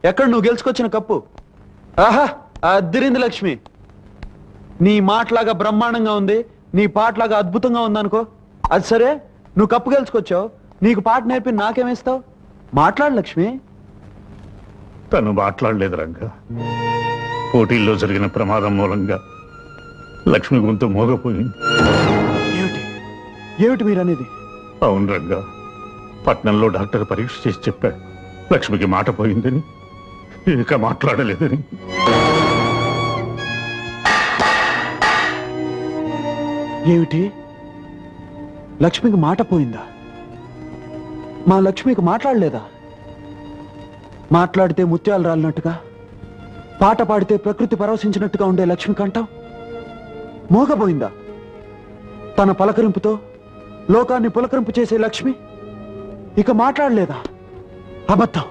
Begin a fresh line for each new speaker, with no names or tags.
ఎక్కడ నువ్వు గెలుచుకొచ్చిన కప్పు? ఆహా, అద్దిరింది లక్ష్మి. నీ మాటలాగా బ్రహ్మాండంగా ఉంది, నీ పాటలాగా అద్భుతంగా ఉందనుకో. అది సరే, నువ్వు కప్పు గెలుచుకొచ్చావు, నీకు పాట నేర్పి నాకేమిస్తావు? మాట్లాడు లక్ష్మి.
తను మాట్లాడలేదు రంగా. పోటీల్లో జరిగిన ప్రమాదం మూలంగా లక్ష్మి గొంతు మోగపోయింది.
ఏమిటి ఏమిటి మీరనేది?
అవును రంగా, పట్నంలో డాక్టర్ పరీక్ష చేసి చెప్పాడు లక్ష్మికి మాట పోయిందని, ఇక మాట్లాడలేదని.
ఏమిటి? లక్ష్మికి మాట పోయిందా? మా లక్ష్మికి మాట్లాడలేదా? మాట్లాడితే ముత్యాలు రాలినట్టుగా, పాట పాడితే ప్రకృతి పరవశించినట్టుగా ఉండే లక్ష్మి కంఠం మోగపోయిందా? తన పలకరింపుతో లోకాన్ని పులకరింపు చేసే లక్ష్మి ఇక మాట్లాడలేదా? అబద్ధం.